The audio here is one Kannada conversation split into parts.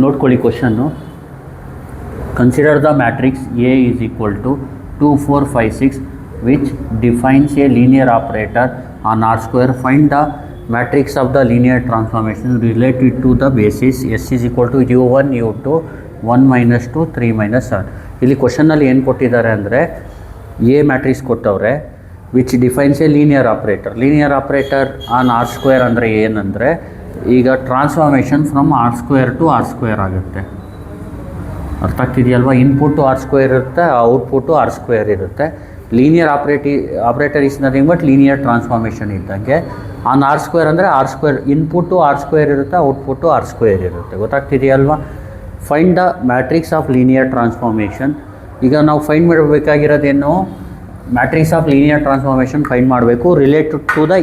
ನೋಡ್ಕೊಳ್ಳಿ ಕ್ವಶನ್ನು. Consider the matrix A is equal to 2 4 5 6 which defines a linear operator on R square. Find the matrix of the linear transformation related to the basis S is equal to u1 u2 1 - 2 3 - 7. ಇಲ್ಲಿ ಕ್ವಶನ್ನಲ್ಲಿ ಏನು ಕೊಟ್ಟಿದ್ದಾರೆ ಅಂದರೆ ಎ ಮ್ಯಾಟ್ರಿಕ್ಸ್ ಕೊಟ್ಟವ್ರೆ which defines a linear operator on R square ಅಂದರೆ ಏನಂದರೆ ಈಗ transformation from R square to R square ಆಗುತ್ತೆ. ಅರ್ಥ ಆಗ್ತಿದೆಯಲ್ವಾ? ಇನ್ಪುಟ್ಟು ಆರ್ ಸ್ಕ್ವೇರ್ ಇರುತ್ತೆ, ಔಟ್ಪುಟ್ಟು ಆರ್ ಸ್ಕ್ವೇರ್ ಇರುತ್ತೆ. Linear operator is nothing but linear transformation ಇದ್ದಂಗೆ. ಆನ್ ಆರ್ ಸ್ಕ್ವೇರ್ ಅಂದರೆ R square input R square ಇರುತ್ತೆ, ಔಟ್ಪುಟ್ಟು ಆರ್ ಸ್ಕ್ವೇರ್ ಇರುತ್ತೆ. ಗೊತ್ತಾಗ್ತಿದೆಯಲ್ವಾ? Find the matrix of linear transformation. ಈಗ ನಾವು ಫೈಂಡ್ ಮಾಡಬೇಕಾಗಿರೋದೇನು? Matrix of linear transformation find ಮಾಡಬೇಕು related to the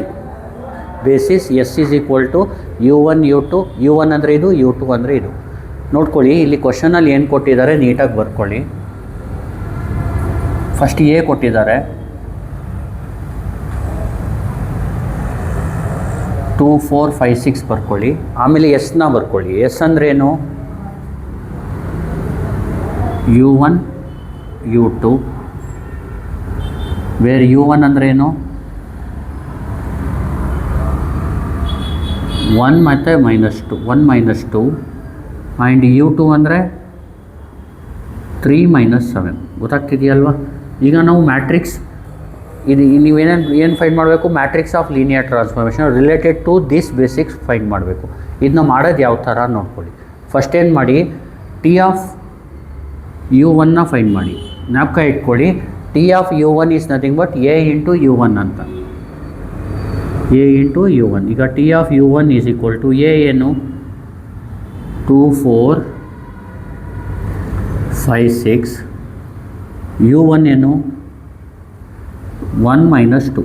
basis S is equal to u1 u2. u1 ಅಂದರೆ ಇದು, u2 ಅಂದರೆ ಇದು. ನೋಡ್ಕೊಳ್ಳಿ, ಇಲ್ಲಿ ಕ್ವಶನಲ್ಲಿ ಏನು ಕೊಟ್ಟಿದ್ದಾರೆ ನೀಟಾಗಿ ಬರ್ಕೊಳ್ಳಿ. ಫಸ್ಟ್ ಎ ಕೊಟ್ಟಿದ್ದಾರೆ 2 4 5 6 ಬರ್ಕೊಳ್ಳಿ. ಆಮೇಲೆ ಎಸ್ನ ಬರ್ಕೊಳ್ಳಿ. ಎಸ್ ಅಂದ್ರೇನು? u1 u2 ವೇರ್ u1 ಅಂದ್ರೇನು 1 ಮತ್ತು -2 1 - 2 ಆ್ಯಂಡ್ u2 ಅಂದರೆ 3 - 7. ಗೊತ್ತಾಗ್ತಿದೆಯಲ್ವಾ? ಈಗ ನಾವು ಮ್ಯಾಟ್ರಿಕ್ಸ್ ಇದು ಏನು ಫೈಂಡ್ ಮಾಡಬೇಕು? Matrix of linear transformation related to this basics find ಮಾಡಬೇಕು. ಇದನ್ನ ಮಾಡೋದು ಯಾವ ಥರ ನೋಡ್ಕೊಳ್ಳಿ. ಫಸ್ಟ್ ಏನು ಮಾಡಿ, ಟಿ ಆಫ್ u1ನ ಫೈಂಡ್ ಮಾಡಿ. ಜ್ಞಾಪಕ ಇಟ್ಕೊಳ್ಳಿ, T of u1 is nothing but A into u1 ಅಂತ. A into u1. ಈಗ T of u1 is equal to A ಏನು 2 4 5 6, u1 ಏನು 1 - 2.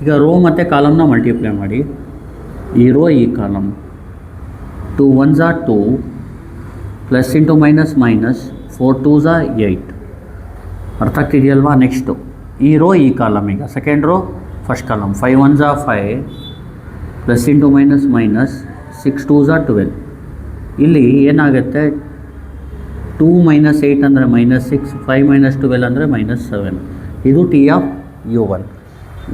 ಈಗ ರೋ ಮತ್ತು ಕಾಲಮ್ನ ಮಲ್ಟಿಪ್ಲೈ ಮಾಡಿ. ಈ ರೋ ಈ column 2 1s are 2 plus into minus 4 2s are 8. ಅರ್ಥ ಆಗ್ತಿದೆಯಲ್ವಾ? ನೆಕ್ಸ್ಟು ಈ ರೋ ಈ ಕಾಲಮ್. ಈಗ second row first column 5 1s are 5 plus into minus 6 2s are 12. ಇಲ್ಲಿ ಏನಾಗುತ್ತೆ 2 - 8 ಅಂದರೆ -6, 5 - 12 ಅಂದರೆ -7. ಇದು ಟಿ ಆಫ್ u1.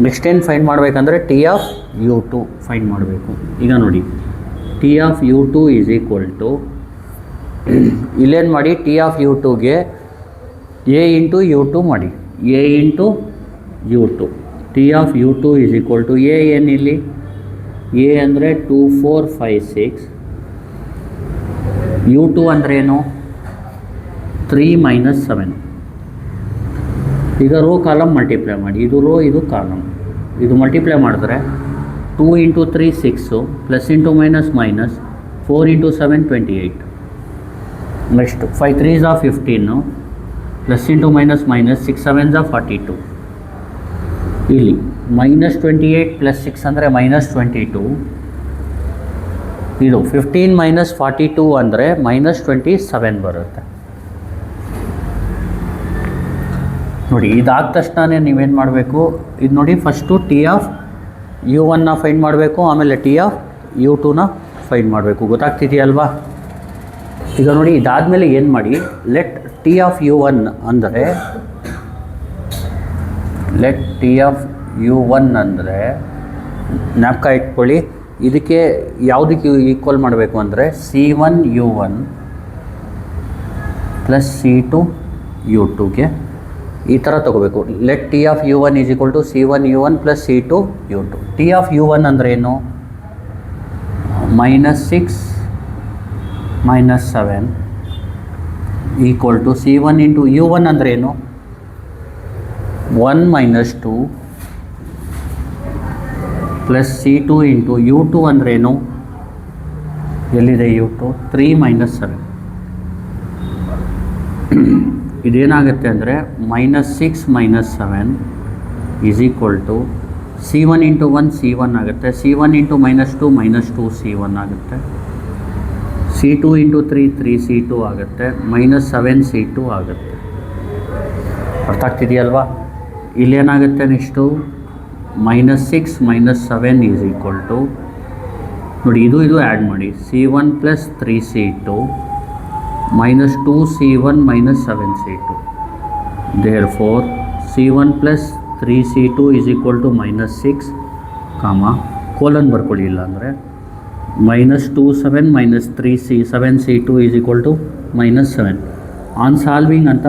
ನೆಕ್ಸ್ಟ್ ಏನು ಫೈಂಡ್ ಮಾಡಬೇಕಂದ್ರೆ ಟಿ ಆಫ್ u2 ಫೈಂಡ್ ಮಾಡಬೇಕು. ಈಗ ನೋಡಿ, T of u2 is equal to ಇಲ್ಲೇನು ಮಾಡಿ, ಟಿ ಆಫ್ u2ಗೆ ಎ ಇಂಟು u2 ಮಾಡಿ. A into u2. T of u2 is equal to A ಏನಿಲ್ಲಿ ಎ ಅಂದರೆ 2 4 5 6, u2 ಅಂದ್ರೇನು 3 - 7. ಈಗ ರೋ ಕಾಲಮ್ ಮಲ್ಟಿಪ್ಲೈ ಮಾಡಿ. ಇದು ರೋ ಇದು ಕಾಲಮ್. ಇದು ಮಲ್ಟಿಪ್ಲೈ ಮಾಡಿದ್ರೆ 2 × 3 6 plus into minus 4 × 7 28. Next 5 3s are 15 plus into minus 6 7s are 42. ಇಲ್ಲಿ -28 + 6 ಅಂದರೆ -22. ಇದು 15 - 42 ಅಂದರೆ -27 ಬರುತ್ತೆ. ನೋಡಿ, ಇದಾದ ತಕ್ಷಣ ನೀವೇನು ಮಾಡಬೇಕು? ಇದು ನೋಡಿ, ಫಸ್ಟು ಟಿ ಆಫ್ u1ನ ಫೈಂಡ್ ಮಾಡಬೇಕು, ಆಮೇಲೆ ಟಿ ಆಫ್ u2ನ ಫೈಂಡ್ ಮಾಡಬೇಕು. ಗೊತ್ತಾಗ್ತಿದೆಯಲ್ವಾ? ಈಗ ನೋಡಿ, ಇದಾದಮೇಲೆ ಏನು ಮಾಡಿ, ಲೆಟ್ ಟಿ ಆಫ್ u1 ಅಂದರೆ ಜ್ಞಾಪಕ ಇಟ್ಕೊಳ್ಳಿ. ಇದಕ್ಕೆ ಯಾವುದಕ್ಕೆ ಈಕ್ವಲ್ ಮಾಡಬೇಕು ಅಂದರೆ c1 u1 ಪ್ಲಸ್ c2 u2ಗೆ ಈ ಥರ ತೊಗೋಬೇಕು. Let T of u1 is equal to c1 u1 plus c2 u2. T of u1 ಅಂದರೆ ಏನು? -6 - 7 equal to c1 into u1 ಅಂದರೆ ಏನು 1 - 2 ಪ್ಲಸ್ c2 ಇಂಟು u2 ಅಂದ್ರೇನು? ಎಲ್ಲಿದೆ u2? 3 - 7. ಇದೇನಾಗುತ್ತೆ ಅಂದರೆ -6 - 7 is equal to c1 into 1 c1 ಆಗುತ್ತೆ, c1 ಇಂಟು -2 -2 c1 ಆಗುತ್ತೆ, c2 ಇಂಟು 3 3 c2 ಆಗುತ್ತೆ, -7 c2 ಆಗುತ್ತೆ. ಅರ್ಥ ಆಗ್ತಿದೆಯಲ್ವಾ? ಇಲ್ಲೇನಾಗುತ್ತೆ ನೆಕ್ಸ್ಟು -6 - 7 ಈಸ್ ಈಕ್ವಲ್ ಟು ನೋಡಿ, ಇದು ಆ್ಯಡ್ ಮಾಡಿ. C1 plus 3C2 minus 2C1 minus 7C2. Therefore C1 plus 3C2 is equal to minus 6 colon ಬರ್ಕೊಳ್ಳಿ, ಇಲ್ಲ ಅಂದರೆ -27 minus 7C2 is equal to minus 7. On solving ಅಂತ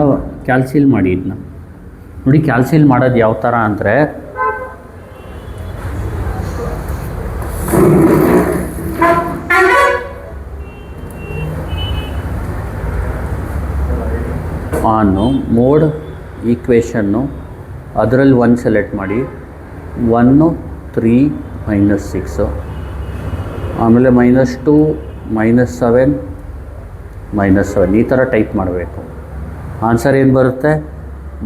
ಕ್ಯಾಲ್ಸಿಲ್ ಮಾಡಿ. ಇದನ್ನ ನೋಡಿ, ಕ್ಯಾಲ್ಸಿಲ್ ಮಾಡೋದು ಯಾವ ಥರ ಅಂದರೆ, ಆನು ಮೋಡ್ ಈಕ್ವೇಷನ್ನು ಅದರಲ್ಲಿ 1 ಸೆಲೆಕ್ಟ್ ಮಾಡಿ, 1 3 -6, ಆಮೇಲೆ -2 -7 -7 ಈ ಥರ ಟೈಪ್ ಮಾಡಬೇಕು. ಆನ್ಸರ್ ಏನು ಬರುತ್ತೆ?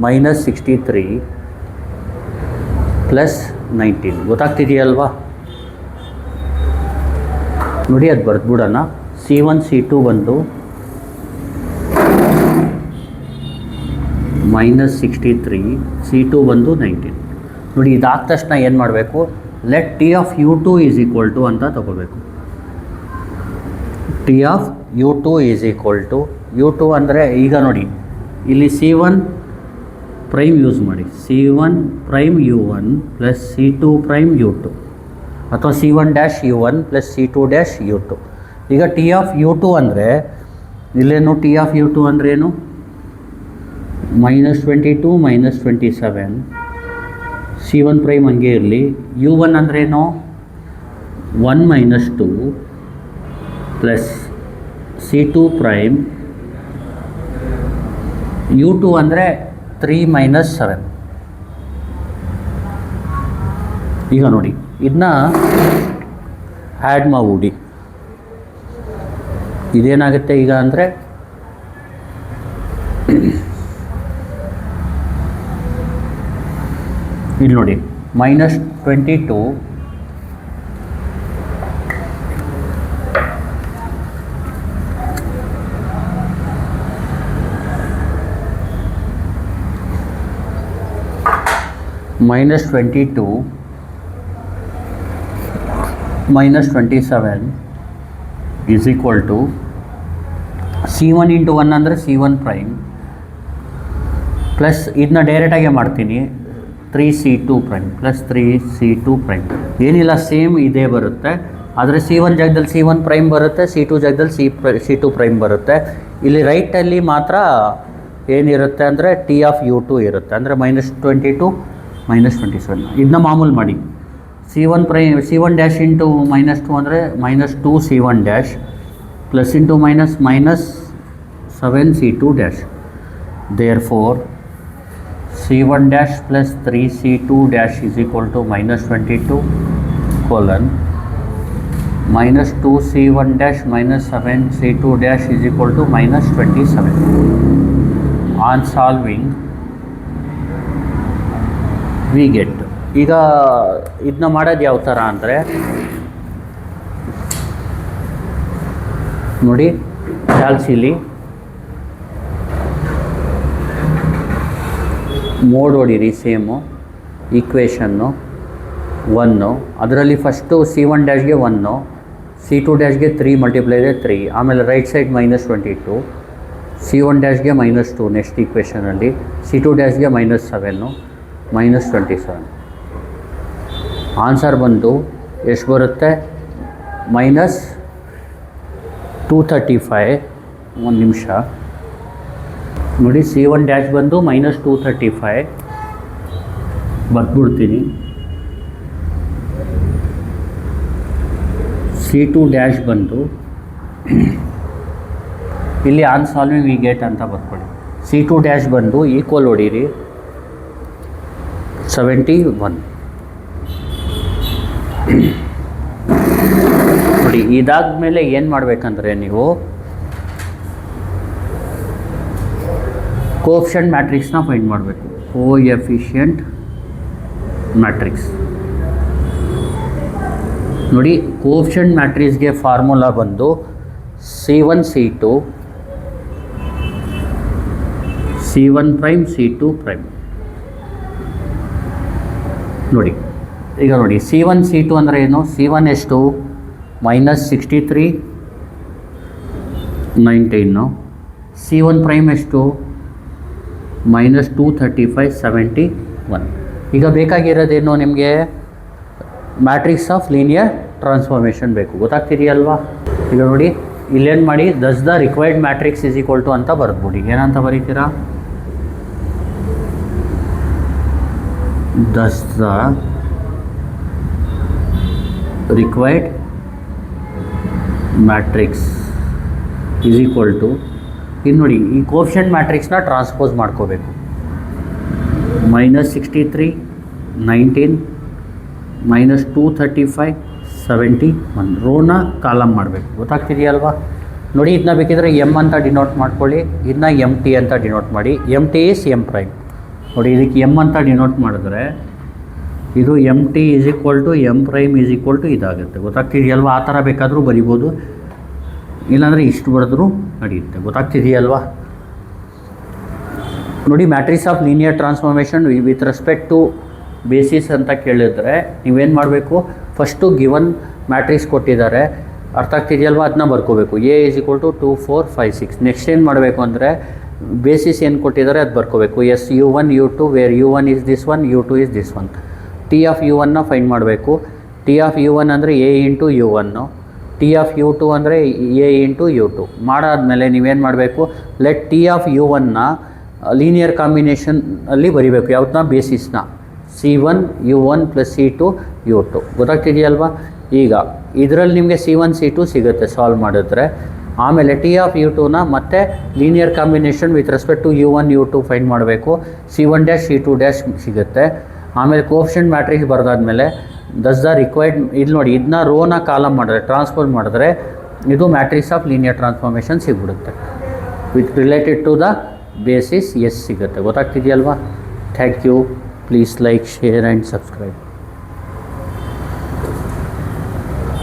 -63 ಪ್ಲಸ್ 19. ಗೊತ್ತಾಗ್ತಿದೆಯಲ್ವಾ? ನೋಡಿ, ಅದು ಬರ್ದ್ಬಿಡೋಣ. C1 C2 ಬಂದು -63, C2 ಬಂದು 19. ನೋಡಿ, ಇದಾದ ತಕ್ಷಣ ಏನು ಮಾಡಬೇಕು? Let T of U2 is equal to ಅಂತ ತಗೋಬೇಕು. T of U2 is equal to U2 ಅಂದರೆ, ಈಗ ನೋಡಿ ಇಲ್ಲಿ C1 ಪ್ರೈಮ್ ಯೂಸ್ ಮಾಡಿ. C1 prime U1 plus C2 prime U2, ಅಥವಾ C1 dash U1 plus C2 dash U2. ಈಗ T ಆಫ್ U2 ಅಂದರೆ ಇಲ್ಲೇನು? T ಆಫ್ U2 ಅಂದ್ರೇನು? -22 -27. C1 ಪ್ರೈಮ್ ಹಂಗೆ ಇರಲಿ. U1 ಅಂದ್ರೇನು? 1 -2 ಪ್ಲಸ್ C2 ಪ್ರೈಮ್. U2 ಅಂದರೆ 3 - 7. ಈಗ ನೋಡಿ, ಇದನ್ನ ಆ್ಯಡ್ ಮಾಡ್ಬಿಡಿ. ಇದೇನಾಗುತ್ತೆ ಈಗ ಅಂದರೆ, ಇಲ್ಲಿ ನೋಡಿ, -22 -22 -27 is equal to C1 into 1 ಅಂದರೆ C1 ಪ್ರೈಮ್ ಪ್ಲಸ್ ಇದನ್ನ ಡೈರೆಕ್ಟಾಗೆ ಮಾಡ್ತೀನಿ, 3C2 prime plus 3C2 prime. ಏನಿಲ್ಲ, ಸೇಮ್ ಇದೇ ಬರುತ್ತೆ. ಆದರೆ C1 ಜಾಗದಲ್ಲಿ C1 ಪ್ರೈಮ್ ಬರುತ್ತೆ, C2 ಜಾಗದಲ್ಲಿ C2 ಪ್ರೈಮ್ ಬರುತ್ತೆ. ಇಲ್ಲಿ ರೈಟಲ್ಲಿ ಮಾತ್ರ ಏನಿರುತ್ತೆ ಅಂದರೆ T ಆಫ್ U2 ಇರುತ್ತೆ, ಅಂದರೆ -22 -27. ಇದನ್ನ ಮಾಮೂಲು ಮಾಡಿ. C1 ಡ್ಯಾಶ್ ಇಂಟು -2 ಅಂದರೆ -2 C1 dash plus into -7 C2 dash. Therefore C1 dash plus 3C2 dash is equal to -22 colon -2 C1 dash -7 C2 dash is equal to -27. On solving we get. ಈಗ ಇದನ್ನ ಮಾಡೋದು ಯಾವ ಥರ ಅಂದರೆ, ನೋಡಿ, ಕ್ಯಾಲ್ಸಿಲಿ ಮೋಡ್ ಹೊಡೀರಿ. ಸೇಮು ಈಕ್ವೇಷನ್ನು 1, ಅದರಲ್ಲಿ ಫಸ್ಟು C1 ಡ್ಯಾಶ್ಗೆ 1, C2 ಡ್ಯಾಶ್ಗೆ 3 ಮಲ್ಟಿಪ್ಲೈ ಇದೆ 3, ಆಮೇಲೆ ರೈಟ್ ಸೈಡ್ -22, C1 ಡ್ಯಾಶ್ಗೆ -2 ನೆಕ್ಸ್ಟ್ ಈಕ್ವೇಷನಲ್ಲಿ, C2 ಡ್ಯಾಶ್ಗೆ -7 -27. ಆನ್ಸರ್ ಬಂದು ಎಷ್ಟು ಬರುತ್ತೆ? -235. ಒಂದು ನಿಮಿಷ ನೋಡಿ, C1 ಡ್ಯಾಶ್ ಬಂದು -235 ಬರ್ದ್ಬಿಡ್ತೀನಿ. C2 ಡ್ಯಾಶ್ ಬಂದು ಇಲ್ಲಿ ಆನ್ ಸಾಲ್ವಿಂಗ್ ವಿ ಗೆಟ್ ಅಂತ ಬರ್ಕೊಳ್ಳಿ. C2 ಡ್ಯಾಶ್ ಬಂದು ಈಕ್ವಲ್ ಹೊಡೀರಿ 71. ನೋಡಿ, ಇದಾದ್ಮೇಲೆ ಏನು ಮಾಡಬೇಕಂದ್ರೆ, ನೀವು ಕೋಎಫಿಷಿಯಂಟ್ ಮ್ಯಾಟ್ರಿಕ್ಸ್ನ ಫೈಂಡ್ ಮಾಡಬೇಕು. ಕೋಎಫಿಷಿಯಂಟ್ ಮ್ಯಾಟ್ರಿಕ್ಸ್ ನೋಡಿ, ಕೋಎಫಿಷಿಯಂಟ್ ಮ್ಯಾಟ್ರಿಕ್ಸ್ಗೆ ಫಾರ್ಮುಲಾ ಬಂದು C1 C2 C1 prime C2 prime. ನೋಡಿ, ಈಗ ನೋಡಿ, C1 C2 ಅಂದರೆ ಏನು? C1 ಎಷ್ಟು? ಮೈನಸ್ 63 19 ಸಿ ಒನ್ ಪ್ರೈಮ್ ಎಷ್ಟು ಮೈನಸ್ 235 71. ಈಗ ಬೇಕಾಗಿರೋದೇನು ನಿಮಗೆ ಮ್ಯಾಟ್ರಿಕ್ಸ್ ಆಫ್ ಲೀನಿಯರ್ ಟ್ರಾನ್ಸ್ಫಾರ್ಮೇಷನ್ ಬೇಕು, ಗೊತ್ತಾಗ್ತಿದೆಯಲ್ವಾ? ಈಗ ನೋಡಿ ಇಲ್ಲೇನು ಮಾಡಿ, thus the required matrix is equal to ಅಂತ ಬರೆದ್ಬಿಡಿ. ಏನಂತ ಬರೀತೀರಾ? Thus the required matrix is equal to, ಇದು ನೋಡಿ ಈ ಕೋಫಿಷಿಯಂಟ್ ಮ್ಯಾಟ್ರಿಕ್ಸ್ನ ಟ್ರಾನ್ಸ್ಪೋಸ್ ಮಾಡ್ಕೋಬೇಕು. ಮೈನಸ್ 63 19 ಮೈನಸ್ 235 71 ರೋನ ಕಾಲಮ್ ಮಾಡಬೇಕು, ಗೊತ್ತಾಗ್ತಿದೆಯಲ್ವಾ? ನೋಡಿ ಇದನ್ನ ಬೇಕಿದ್ರೆ ಎಮ್ ಅಂತ ಡಿನೋಟ್ ಮಾಡ್ಕೊಳ್ಳಿ, ಇದನ್ನ ಎಮ್ ಟಿ ಅಂತ ಡಿನೋಟ್ ಮಾಡಿ. M T is M prime. ನೋಡಿ ಇದಕ್ಕೆ ಎಮ್ ಅಂತ ಡಿನೋಟ್ ಮಾಡಿದ್ರೆ ಇದು M T is equal to M prime is equal to ಇದಾಗುತ್ತೆ, ಗೊತ್ತಾಗ್ತಿದೆಯಲ್ವಾ? ಆ ಥರ ಬೇಕಾದರೂ ಬರಿಬೋದು, ಇಲ್ಲಾಂದರೆ ಇಷ್ಟು ಬರೆದ್ರೂ ನಡೆಯುತ್ತೆ, ಗೊತ್ತಾಗ್ತಿದೆಯಲ್ವಾ? ನೋಡಿ matrix of linear transformation with respect to basis ಅಂತ ಕೇಳಿದ್ರೆ ನೀವೇನು ಮಾಡಬೇಕು, ಫಸ್ಟು ಗಿವನ್ ಮ್ಯಾಟ್ರಿಕ್ಸ್ ಕೊಟ್ಟಿದ್ದಾರೆ, ಅರ್ಥ ಆಗ್ತಿದೆಯಲ್ವಾ? ಅದನ್ನ ಬರ್ಕೋಬೇಕು. A is equal to 2 4 5 6. Next ಏನು ಮಾಡಬೇಕು ಅಂದರೆ ಬೇಸಿಸ್ ಏನು ಕೊಟ್ಟಿದ್ದಾರೆ ಅದು ಬರ್ಕೋಬೇಕು. S U1 U2 where U1 is this one, U2 is this one. T of U1ನ ಫೈಂಡ್ ಮಾಡಬೇಕು. ಟಿ ಆಫ್ U1 ಅಂದರೆ A into U1, T of U2 ಅಂದರೆ ಎ ಇಂಟು U2. ಮಾಡಾದಮೇಲೆ ನೀವೇನು ಮಾಡಬೇಕು, ಲೆಟ್ ಟಿ ಆಫ್ U1ನ ಲೀನಿಯರ್ ಕಾಂಬಿನೇಷನ್ ಅಲ್ಲಿ ಬರಿಬೇಕು. ಯಾವುದನ್ನ? ಬೇಸಿಸ್ನ. C1 U1 plus C2 U2, ಗೊತ್ತಾಗ್ತಿದೆಯಲ್ವಾ? ಈಗ ಇದರಲ್ಲಿ ನಿಮಗೆ C1 C2 ಸಿಗುತ್ತೆ ಸಾಲ್ವ್ ಮಾಡಿದ್ರೆ. ಆಮೇಲೆ ಟಿ ಆಫ್ U2ನ ಮತ್ತೆ linear combination with respect to U1 U2 find ಮಾಡಬೇಕು. C1 ಡ್ಯಾಶ್ C2 ಡ್ಯಾಶ್ ಸಿಗುತ್ತೆ. ಆಮೇಲೆ ಕೋಫಿಷಿಯಂಟ್ ಮ್ಯಾಟ್ರಿಕ್ಸ್ ಬರೆದಾದ್ಮೇಲೆ ದಸ್ ದ ರಿಕ್ವೈರ್ಡ್, ಇಲ್ಲಿ ನೋಡಿ ಇದನ್ನ ರೋನ ಕಾಲಮ್ ಮಾಡಿದ್ರೆ ಟ್ರಾನ್ಸ್ಫರ್ ಮಾಡಿದ್ರೆ ಇದು ಮ್ಯಾಟ್ರಿಕ್ಸ್ ಆಫ್ ಲೀನಿಯರ್ ಟ್ರಾನ್ಸ್ಫಾರ್ಮೇಷನ್ ಸಿಗ್ಬಿಡುತ್ತೆ. With related to the basis S ಸಿಗುತ್ತೆ, ಗೊತ್ತಾಗ್ತಿದೆಯಲ್ವಾ? Thank you. Please like, share and subscribe.